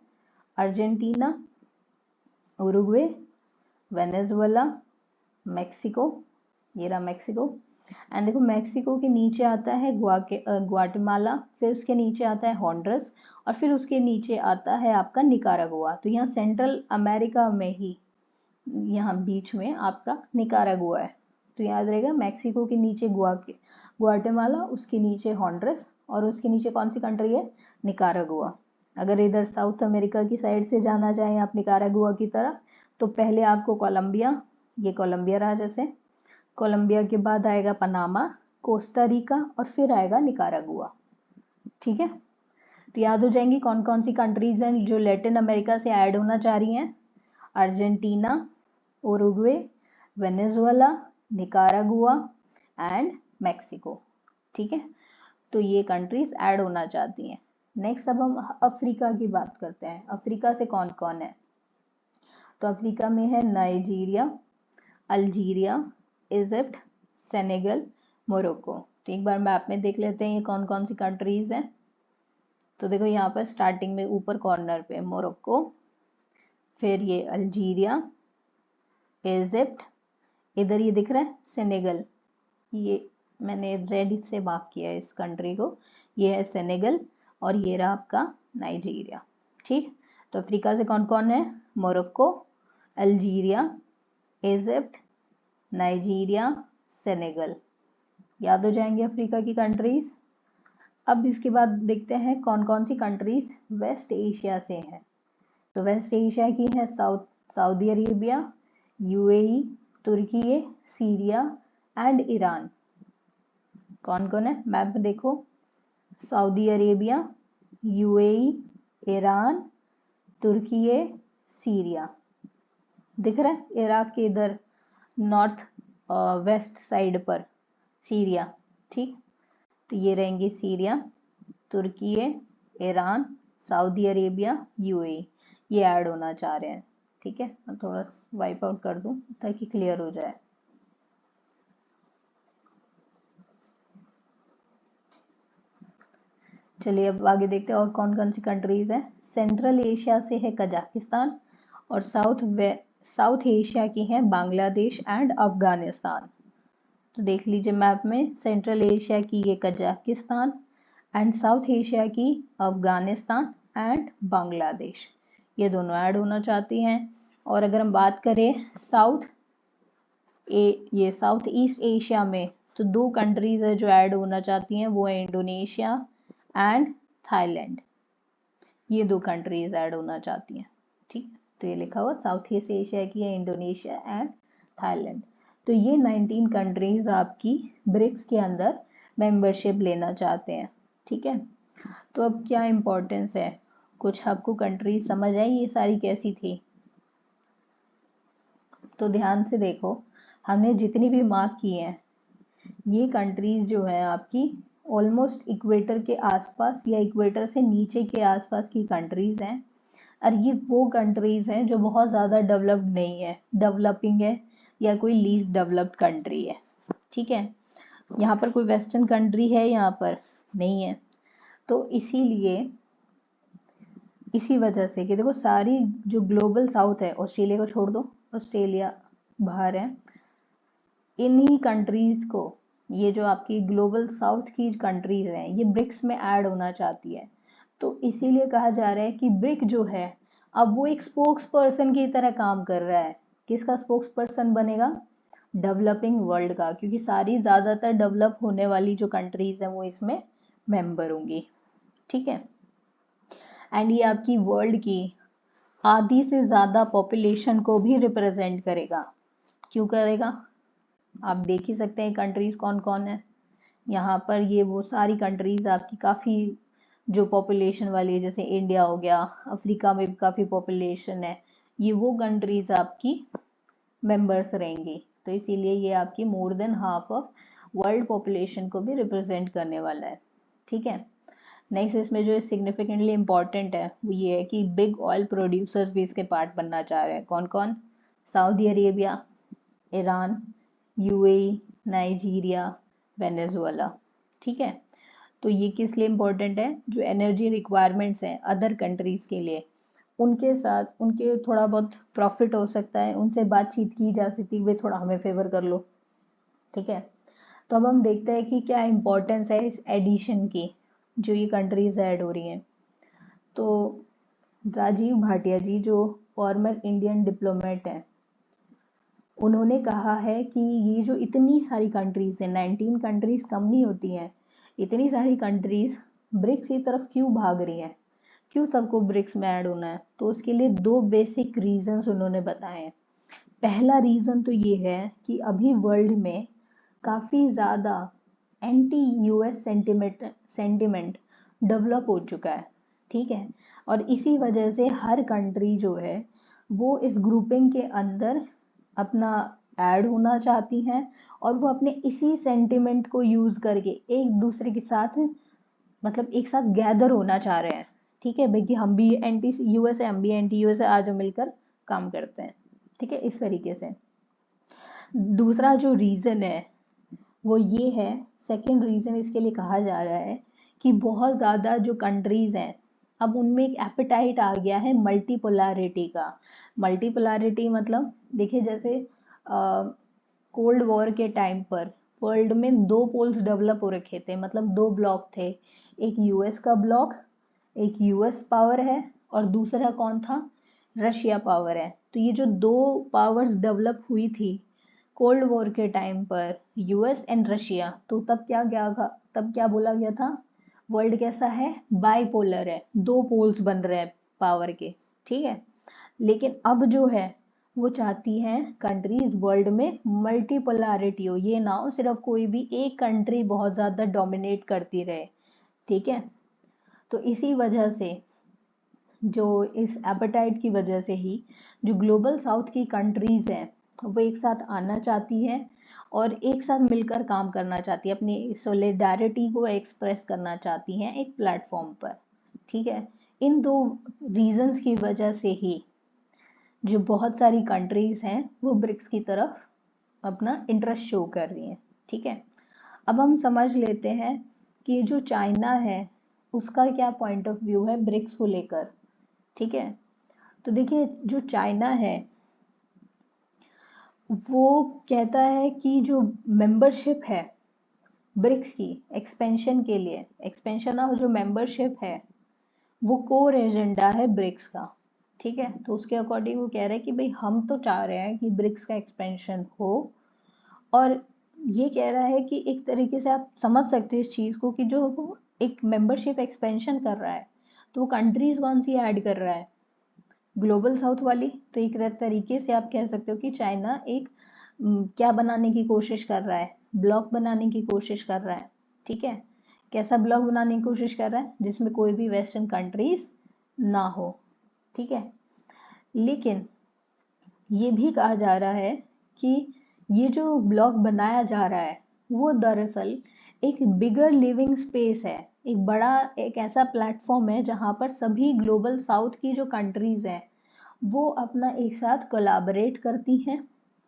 अर्जेंटीना, उरुग्वे, वेनेजुएला, मेक्सिको, ये रहा मेक्सिको। एंड देखो मेक्सिको के नीचे आता है ग्वाटेमाला, फिर उसके नीचे आता है हॉन्डुरस, और फिर उसके नीचे आता है आपका निकारागुआ। तो यहाँ सेंट्रल अमेरिका में ही यहाँ बीच में आपका निकारागुआ है। तो याद रहेगा, मैक्सिको के नीचे ग्वाटेमाला, उसके नीचे हॉन्डुरस, और उसके नीचे कौन सी कंट्री है, निकारागुआ। अगर इधर साउथ अमेरिका की साइड से जाना चाहें आप निकारागुआ की तरफ, तो पहले आपको कोलंबिया, ये कोलंबिया रहा जैसे, कोलंबिया के बाद आएगा पनामा, कोस्टा रिका, और फिर आएगा निकारागुआ। ठीक है, तो याद हो जाएंगी कौन कौन सी कंट्रीज हैं जो लैटिन अमेरिका से ऐड होना चाह रही हैं, Argentina, Uruguay, Venezuela, Nicaragua and Mexico. ठीक है, तो ये कंट्रीज ऐड होना चाहती हैं। नेक्स्ट अब हम अफ्रीका की बात करते हैं। अफ्रीका से कौन कौन है, तो अफ्रीका में है Nigeria, Algeria, Egypt, Senegal, Morocco. तो एक बार मैप में देख लेते हैं ये कौन कौन सी कंट्रीज हैं। तो देखो यहाँ पर स्टार्टिंग में ऊपर कॉर्नर पे मोरक्को, फिर ये अल्जीरिया, इजिप्ट, इधर ये दिख रहा है सेनेगल, ये मैंने रेड से मार्क किया है इस कंट्री को, ये है सेनेगल, और ये रहा आपका नाइजीरिया। ठीक, तो अफ्रीका से कौन कौन है, Morocco, Algeria, Egypt, Nigeria, Senegal. याद हो जाएंगे अफ्रीका की कंट्रीज। अब इसके बाद देखते हैं कौन कौन सी कंट्रीज वेस्ट एशिया से हैं। तो वेस्ट एशिया की है Saudi Arabia, UAE, Turkey, Syria and Iran. कौन कौन है मैप में देखो, Saudi Arabia, UAE, Iran, Turkey, Syria. दिख रहा है इराक के इधर नॉर्थ वेस्ट साइड पर सीरिया। ठीक, तो ये रहेंगे Syria, Turkey, Iran, Saudi Arabia, UAE, ये ऐड होना चाह रहे हैं। ठीक है, मैं थोड़ा वाइप आउट कर दूं ताकि क्लियर हो जाए। चलिए अब आगे देखते हैं और कौन कौन सी कंट्रीज हैं। सेंट्रल एशिया से है कजाकिस्तान, और साउथ एशिया की है बांग्लादेश एंड अफगानिस्तान। तो देख लीजिए मैप में, सेंट्रल एशिया की ये कजाकिस्तान, एंड साउथ एशिया की अफगानिस्तान एंड बांग्लादेश, ये दोनों ऐड होना चाहती हैं। और अगर हम बात करें ये साउथ ईस्ट एशिया में, तो दो कंट्रीज है जो ऐड होना चाहती हैं, वो है इंडोनेशिया एंड थाईलैंड। ये दो कंट्रीज ऐड होना चाहती हैं। ठीक, तो ये लिखा हुआ साउथ ईस्ट एशिया की है इंडोनेशिया एंड थाईलैंड। तो ये 19 कंट्रीज आपकी ब्रिक्स के अंदर मेंबरशिप लेना चाहते हैं। ठीक है, तो अब क्या इम्पोर्टेंस है, कुछ आपको कंट्रीज समझ आई ये सारी कैसी थी, तो ध्यान से देखो, हमने जितनी भी मार्क की हैं ये कंट्रीज जो है आपकी ऑलमोस्ट इक्वेटर के आसपास या इक्वेटर से नीचे के आसपास की कंट्रीज हैं, और ये वो कंट्रीज हैं जो बहुत ज़्यादा डेवलप्ड नहीं है, डेवलपिंग है या कोई लीस्ट डेवलप्ड कंट्री है। ठीक है, यहाँ पर कोई वेस्टर्न कंट्री है यहाँ पर नहीं है। तो इसीलिए इसी वजह से कि देखो सारी जो ग्लोबल साउथ है, ऑस्ट्रेलिया को छोड़ दो, ऑस्ट्रेलिया बाहर है, इन्हीं कंट्रीज को, ये जो आपकी ग्लोबल साउथ की कंट्रीज हैं, ये ब्रिक्स में ऐड होना चाहती है। तो इसीलिए कहा जा रहा है कि ब्रिक जो है अब वो एक स्पोक्स पर्सन की तरह काम कर रहा है। किसका स्पोक्स पर्सन बनेगा, डेवलपिंग वर्ल्ड का, क्योंकि सारी ज़्यादातर डेवलप होने वाली जो कंट्रीज हैं वो इसमें मेंबर होंगी। ठीक है, एंड ये आपकी वर्ल्ड की आधी से ज़्यादा पॉपुलेशन को भी रिप्रेजेंट करेगा। क्यों करेगा, आप देख ही सकते हैं कंट्रीज कौन कौन है यहाँ पर। ये वो सारी कंट्रीज आपकी काफ़ी जो पॉपुलेशन वाली है, जैसे इंडिया हो गया, अफ्रीका में भी काफ़ी पॉपुलेशन है, ये वो कंट्रीज आपकी मेंबर्स रहेंगी। तो इसीलिए ये आपकी more than half of world population को भी रिप्रेजेंट करने वाला है। ठीक है, नेक्स्ट इसमें जो सिग्निफिकेंटली इम्पॉर्टेंट है वो ये है कि बिग ऑयल प्रोड्यूसर्स भी इसके पार्ट बनना चाह रहे हैं। कौन कौन, Saudi Arabia, Iran, UAE, Nigeria, Venezuela. ठीक है, तो ये किस लिए इम्पोर्टेंट है? जो एनर्जी रिक्वायरमेंट्स हैं अदर कंट्रीज के लिए, उनके साथ उनके थोड़ा बहुत प्रॉफिट हो सकता है, उनसे बातचीत की जा सकती है, वे थोड़ा हमें फेवर कर लो। ठीक है, तो अब हम देखते हैं कि क्या इम्पोर्टेंस है इस एडिशन की, जो ये कंट्रीज ऐड हो रही हैं। तो राजीव भाटिया जी, जो फॉर्मर इंडियन डिप्लोमेट हैं, उन्होंने कहा है कि ये जो इतनी सारी कंट्रीज हैं, 19 कंट्रीज कम नहीं होती हैं, इतनी सारी कंट्रीज ब्रिक्स की तरफ क्यों भाग रही हैं, क्यों सबको ब्रिक्स में ऐड होना है? तो उसके लिए दो बेसिक रीजंस उन्होंने बताए हैं। पहला रीजन तो ये है कि अभी वर्ल्ड में काफ़ी ज़्यादा एंटी यूएस सेंटिमेंट डेवलप हो चुका है। ठीक है, और इसी वजह से हर कंट्री जो है वो इस ग्रुपिंग के अंदर अपना ऐड होना चाहती हैं, और वो अपने इसी सेंटिमेंट को यूज़ करके एक दूसरे के साथ, मतलब एक साथ गैदर होना चाह रहे हैं। ठीक है भाई, कि हम भी एंटी यूएस है, हम भी एंटी यूएस है, आज हम मिलकर काम करते हैं। ठीक है, इस तरीके से। दूसरा जो रीज़न है वो ये है, सेकंड रीज़न इसके लिए कहा जा रहा है कि बहुत ज़्यादा जो कंट्रीज़ हैं, अब उनमें एक एपेटाइट आ गया है मल्टीपोलैरिटी का। मल्टीपोलैरिटी मतलब देखिए, जैसे कोल्ड वॉर के टाइम पर वर्ल्ड में दो पोल्स डेवलप हो रखे थे, मतलब दो ब्लॉक थे, एक यूएस का ब्लॉक, एक यूएस पावर है, और दूसरा कौन था? रशिया पावर है। तो ये जो दो पावर्स डेवलप हुई थी कोल्ड वॉर के टाइम पर, यूएस एंड रशिया, तो तब क्या बोला गया था? वर्ल्ड कैसा है? बाइपोलर है, दो पोल्स बन रहे हैं पावर के। ठीक है, लेकिन अब जो है वो चाहती हैं कंट्रीज वर्ल्ड में मल्टीपोलैरिटी हो, ये ना हो सिर्फ कोई भी एक कंट्री बहुत ज़्यादा डोमिनेट करती रहे। ठीक है, तो इसी वजह से, जो इस एपेटाइट की वजह से ही जो ग्लोबल साउथ की कंट्रीज हैं वो एक साथ आना चाहती हैं और एक साथ मिलकर काम करना चाहती है, अपनी सोलिडारिटी को एक्सप्रेस करना चाहती हैं एक प्लेटफॉर्म पर। ठीक है, इन दो रीजंस की वजह से ही जो बहुत सारी कंट्रीज हैं वो ब्रिक्स की तरफ अपना इंटरेस्ट शो कर रही हैं। ठीक है, अब हम समझ लेते हैं कि जो चाइना है उसका क्या पॉइंट ऑफ व्यू है ब्रिक्स को लेकर। ठीक है, तो देखिए, जो चाइना है वो कहता है कि जो मेंबरशिप है ब्रिक्स की एक्सपेंशन के लिए, एक्सपेंशन ऑफ जो मेंबरशिप है वो कोर एजेंडा है ब्रिक्स का। ठीक है, तो उसके अकॉर्डिंग वो कह रहे हैं कि भाई हम तो चाह रहे हैं कि ब्रिक्स का एक्सपेंशन हो, और ये कह रहा है कि एक तरीके से आप समझ सकते हो इस चीज़ को कि जो वो एक मेंबरशिप एक्सपेंशन कर रहा है तो वो कंट्रीज कौन सी ऐड कर रहा है? ग्लोबल साउथ वाली। तो एक तरीके से आप कह सकते हो कि चाइना एक क्या बनाने की कोशिश कर रहा है? ब्लॉक बनाने की कोशिश कर रहा है। ठीक है, कैसा ब्लॉक बनाने की कोशिश कर रहा है? जिसमें कोई भी वेस्टर्न कंट्रीज ना हो। ठीक है, लेकिन ये भी कहा जा रहा है कि ये जो ब्लॉक बनाया जा रहा है वो दरअसल एक बिगर लिविंग स्पेस है, एक बड़ा, एक ऐसा प्लेटफॉर्म है जहाँ पर सभी ग्लोबल साउथ की जो कंट्रीज हैं वो अपना एक साथ कोलैबोरेट करती हैं।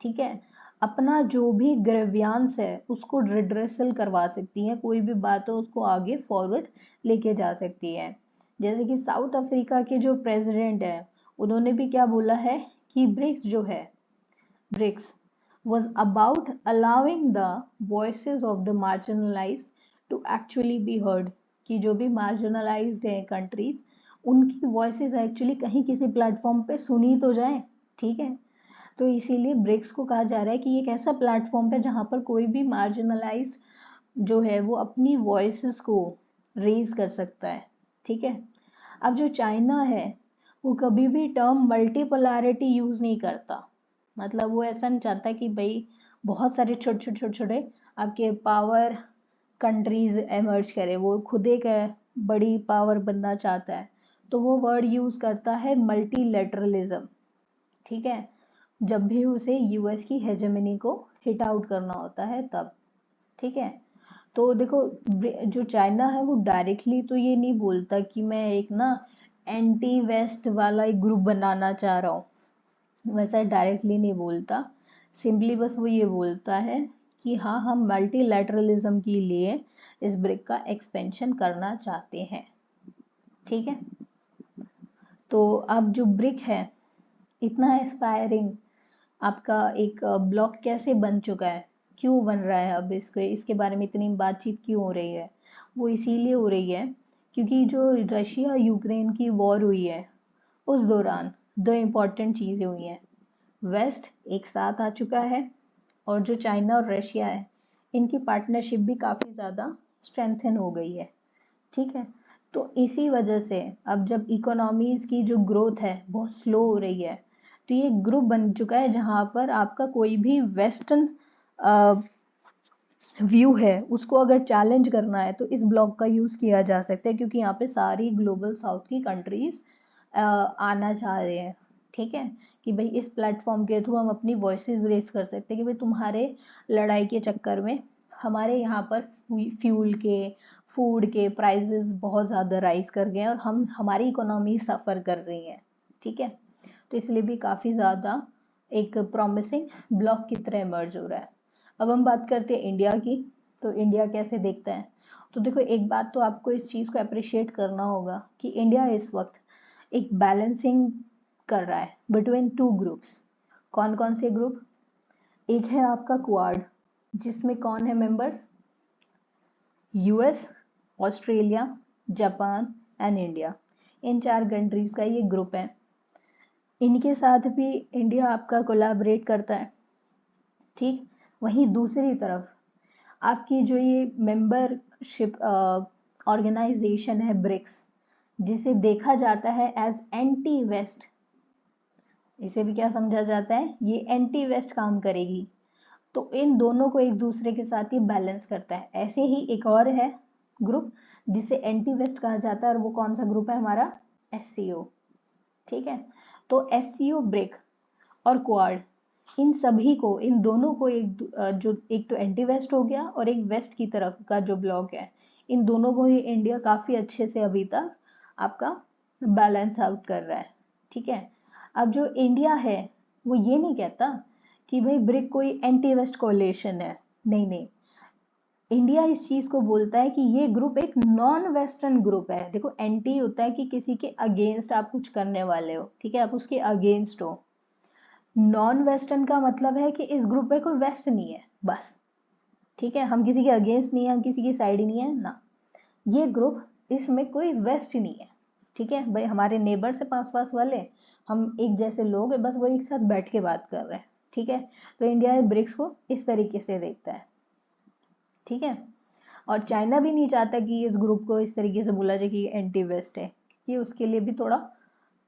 ठीक है, अपना जो भी ग्रीवियंस है उसको रिड्रेसल करवा सकती हैं, कोई भी बात हो उसको आगे फॉरवर्ड लेके जा सकती है। जैसे कि साउथ अफ्रीका के जो प्रेसिडेंट है उन्होंने भी क्या बोला है कि ब्रिक्स जो है, BRICS was about allowing the voices of the marginalized to actually be heard, कि जो भी marginalized है कंट्रीज उनकी वॉइसेस एक्चुअली कहीं किसी प्लेटफॉर्म पे सुनी तो जाए। ठीक है, तो इसीलिए ब्रिक्स को कहा जा रहा है कि ये एक ऐसा प्लेटफॉर्म है जहाँ पर कोई भी मार्जिनलाइज जो है वो अपनी वॉइसेस को रेज कर सकता है। ठीक है, अब जो चाइना है वो कभी भी टर्म मल्टीपोलैरिटी यूज नहीं करता, मतलब वो ऐसा नहीं चाहता कि भाई बहुत सारे छोटे छोटे छोटे छोटे आपके पावर कंट्रीज एमर्ज करे, वो खुद एक बड़ी पावर बनना चाहता है, तो वो वर्ड यूज करता है मल्टीलेटरलिज्म। ठीक है, जब भी उसे यूएस की हेजेमनी को हिट आउट करना होता है तब। ठीक है, तो देखो, जो चाइना है वो डायरेक्टली तो ये नहीं बोलता कि मैं एक ना एंटी वेस्ट वाला एक ग्रुप बनाना चाह रहा हूँ, वैसा डायरेक्टली नहीं बोलता। सिंपली बस वो ये बोलता है कि हाँ हम मल्टीलैटरलिज्म के लिए इस ब्रिक का एक्सपेंशन करना चाहते हैं। ठीक है, तो अब जो ब्रिक है इतना एस्पायरिंग आपका एक ब्लॉक कैसे बन चुका है, क्यों बन रहा है, अब इसके बारे में इतनी बातचीत क्यों हो रही है? वो इसीलिए हो रही है क्योंकि जो रशिया यूक्रेन की वॉर हुई है उस दौरान दो इम्पॉर्टेंट चीज़ें हुई हैं। वेस्ट एक साथ आ चुका है और जो चाइना और रशिया है इनकी पार्टनरशिप भी काफ़ी ज़्यादा स्ट्रेंथन हो गई है। ठीक है, तो इसी वजह से अब जब इकोनॉमीज की जो ग्रोथ है बहुत स्लो हो रही है, तो ये ग्रुप बन चुका है जहाँ पर आपका कोई भी वेस्टर्न व्यू है उसको अगर चैलेंज करना है तो इस ब्लॉक का यूज़ किया जा सकता है, क्योंकि यहाँ पे सारी ग्लोबल साउथ की कंट्रीज आना चाह रहे हैं। ठीक है, कि भाई इस प्लेटफॉर्म के थ्रू हम अपनी वॉइसेस रेस कर सकते हैं कि भाई तुम्हारे लड़ाई के चक्कर में हमारे यहाँ पर फ्यूल के फूड के प्राइसेस बहुत ज़्यादा राइज कर गए हैं और हम हमारी इकोनॉमी सफ़र कर रही है। ठीक है, तो इसलिए भी काफ़ी ज़्यादा एक प्रॉमिसिंग ब्लॉक की तरह इमर्ज हो रहा है। अब हम बात करते हैं इंडिया की, तो इंडिया कैसे देखता है? तो देखो, एक बात तो आपको इस चीज़ को अप्रिशिएट करना होगा कि इंडिया इस वक्त एक बैलेंसिंग कर रहा है बिटवीन टू ग्रुप्स। कौन कौन से ग्रुप? एक है आपका क्वाड, जिसमें कौन है members? US, Australia, Japan and India. In 4 countries का ये ग्रुप है। इनके साथ भी इंडिया आपका कोलैबोरेट करता है। ठीक, वहीं दूसरी तरफ आपकी जो ये मेंबरशिप ऑर्गेनाइजेशन है ब्रिक्स, जिसे देखा जाता है एज एंटी वेस्ट, इसे भी क्या समझा जाता है? ये एंटी वेस्ट काम करेगी। तो इन दोनों को एक दूसरे के साथ ये बैलेंस करता है। ऐसे ही एक और है ग्रुप जिसे एंटी वेस्ट कहा जाता है, और वो कौन सा ग्रुप है हमारा? एससीओ। ठीक है, तो एससीओ ब्रिक और क्वाड, इन सभी को, इन दोनों को जो एक तो एंटी वेस्ट हो गया और एक वेस्ट की तरफ का जो ब्लॉक है, इन दोनों को ही इंडिया काफ़ी अच्छे से अभी तक आपका बैलेंस आउट कर रहा है। ठीक है, अब जो इंडिया है वो ये नहीं कहता कि भाई ब्रिक कोई एंटी वेस्ट कोalition है। नहीं नहीं, इंडिया इस चीज को बोलता है कि ये ग्रुप एक नॉन वेस्टर्न ग्रुप है। देखो, एंटी होता है कि किसी के अगेंस्ट आप कुछ करने वाले हो, ठीक है, आप उसके अगेंस्ट हो। नॉन वेस्टर्न का मतलब है कि इस ग्रुप में कोई वेस्ट नहीं है, बस। ठीक है, हम किसी के अगेंस्ट नहीं है, हम किसी की साइड ही नहीं है ना। ये ग्रुप, इसमें कोई वेस्ट ही नहीं है। ठीक है भाई, हमारे नेबर से पास पास वाले हम एक जैसे लोग हैं, बस वो एक साथ बैठ के बात कर रहे हैं। ठीक है, तो इंडिया ब्रिक्स को इस तरीके से देखता है। ठीक है, और चाइना भी नहीं चाहता कि इस ग्रुप को इस तरीके से बोला जाए कि एंटी वेस्ट है, कि उसके लिए भी थोड़ा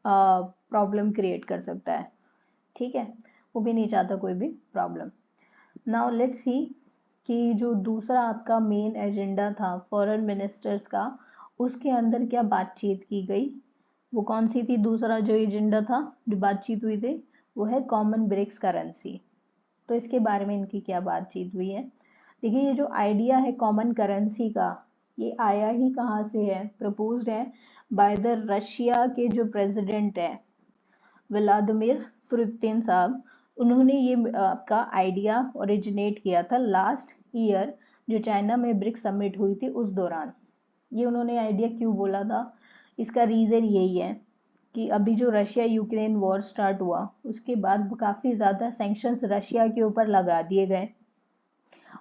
प्रॉब्लम क्रिएट कर सकता है। ठीक है, वो भी नहीं चाहता कोई भी प्रॉब्लम। नाउ लेट्स सी कि जो दूसरा आपका मेन एजेंडा था फॉरेन मिनिस्टर्स का, उसके अंदर क्या बातचीत की गई, वो कौन सी थी? दूसरा जो एजेंडा था, जो बातचीत हुई थी, वो है कॉमन ब्रिक्स करेंसी। तो इसके बारे में इनकी क्या बातचीत हुई है? देखिए, ये जो आइडिया है कॉमन करेंसी का, ये आया ही कहाँ से है? प्रपोज्ड है बाय द रशिया के जो प्रेसिडेंट है व्लादिमीर पुतिन साहब। उन्होंने ये आपका आइडिया ओरिजिनेट किया था लास्ट ईयर, जो चाइना में ब्रिक्स समिट हुई थी उस दौरान। ये उन्होंने आइडिया क्यों बोला था? इसका रीज़न यही है कि अभी जो रशिया यूक्रेन वॉर स्टार्ट हुआ उसके बाद काफ़ी ज़्यादा सैंक्शंस रशिया के ऊपर लगा दिए गए,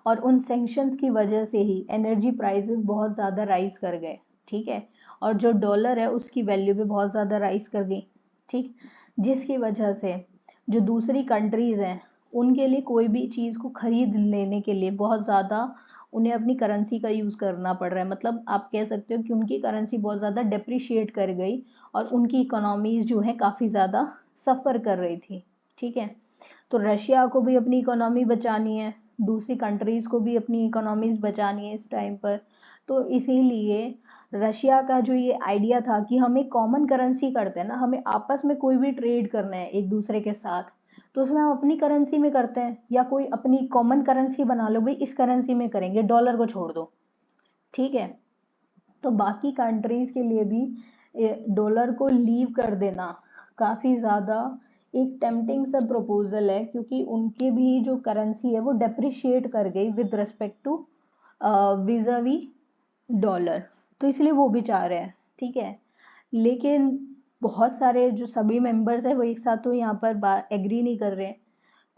और उन सैंक्शंस की वजह से ही एनर्जी प्राइसेस बहुत ज़्यादा राइज कर गए। ठीक है, और जो डॉलर है उसकी वैल्यू भी बहुत ज़्यादा राइज कर गई। ठीक, जिसकी वजह से जो दूसरी कंट्रीज़ हैं उनके लिए कोई भी चीज़ को खरीद लेने के लिए बहुत ज़्यादा उन्हें अपनी करेंसी का यूज़ करना पड़ रहा है। मतलब आप कह सकते हो कि उनकी करेंसी बहुत ज़्यादा डेप्रिशिएट कर गई और उनकी इकोनॉमीज़ जो है काफ़ी ज़्यादा सफ़र कर रही थी। ठीक है, तो रशिया को भी अपनी इकोनॉमी बचानी है, दूसरी कंट्रीज़ को भी अपनी इकोनॉमीज़ बचानी है इस टाइम पर। तो इसीलिए रशिया का जो ये आइडिया था कि हम एक कॉमन करेंसी करते हैं ना, हमें आपस में कोई भी ट्रेड करना है एक दूसरे के साथ, तो उसमें हम अपनी करेंसी में करते हैं, या कोई अपनी कॉमन करेंसी बना लो, भाई इस करेंसी में करेंगे, डॉलर को छोड़ दो। ठीक है, तो बाकी कंट्रीज के लिए भी डॉलर को लीव कर देना काफ़ी ज़्यादा एक टेम्पटिंग सा प्रपोजल है, क्योंकि उनके भी जो करेंसी है वो डेप्रिशिएट कर गई विद रिस्पेक्ट टू विजावी डॉलर, तो इसलिए वो भी चाह रहे हैं, ठीक है। लेकिन बहुत सारे जो सभी मेंबर्स हैं वो एक साथ तो यहाँ पर एग्री नहीं कर रहे हैं।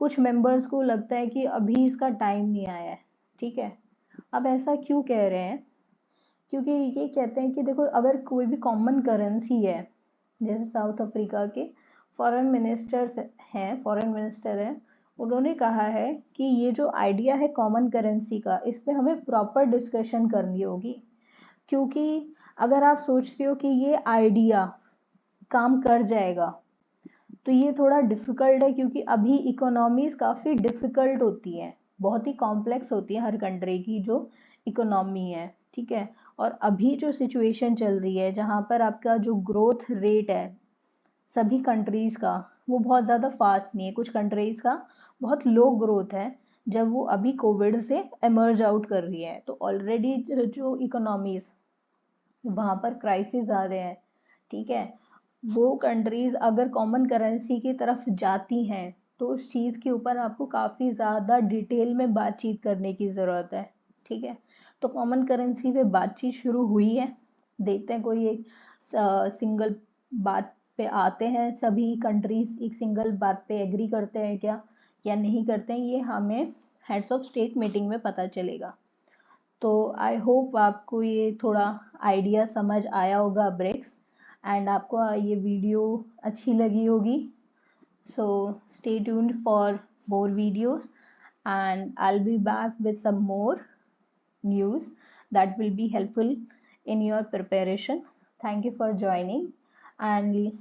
कुछ मेंबर्स को लगता है कि अभी इसका टाइम नहीं आया है, ठीक है। अब ऐसा क्यों कह रहे हैं? क्योंकि ये कहते हैं कि देखो, अगर कोई भी कॉमन करेंसी है, जैसे साउथ अफ्रीका के फॉरेन मिनिस्टर हैं, उन्होंने कहा है कि ये जो आइडिया है कॉमन करेंसी का, इस पे हमें प्रॉपर डिस्कशन करनी होगी। क्योंकि अगर आप सोचते हो कि ये आइडिया काम कर जाएगा, तो ये थोड़ा डिफिकल्ट है, क्योंकि अभी इकोनॉमीज काफ़ी डिफिकल्ट होती हैं, बहुत ही कॉम्प्लेक्स होती है हर कंट्री की जो इकोनॉमी है, ठीक है। और अभी जो सिचुएशन चल रही है, जहाँ पर आपका जो ग्रोथ रेट है सभी कंट्रीज का, वो बहुत ज़्यादा फास्ट नहीं है, कुछ कंट्रीज का बहुत लो ग्रोथ है, जब वो अभी कोविड से एमर्ज आउट कर रही है, तो ऑलरेडी जो इकोनॉमीज वहाँ पर क्राइसिस आ रहे हैं, ठीक है। वो कंट्रीज अगर कॉमन करेंसी की तरफ जाती हैं, तो उस चीज़ के ऊपर आपको काफ़ी ज़्यादा डिटेल में बातचीत करने की ज़रूरत है, ठीक है। तो कॉमन करेंसी पे बातचीत शुरू हुई है, देखते हैं कोई एक सिंगल बात पे आते हैं, सभी कंट्रीज एक सिंगल बात पे एग्री करते हैं क्या या नहीं करते हैं, ये हमें हेड्स ऑफ स्टेट मीटिंग में पता चलेगा। तो आई होप आपको ये थोड़ा आइडिया समझ आया होगा ब्रिक्स, एंड आपको ये वीडियो अच्छी लगी होगी। So stay tuned for more videos, and I'll be back with some more news that will be helpful in your preparation. Thank you for joining, and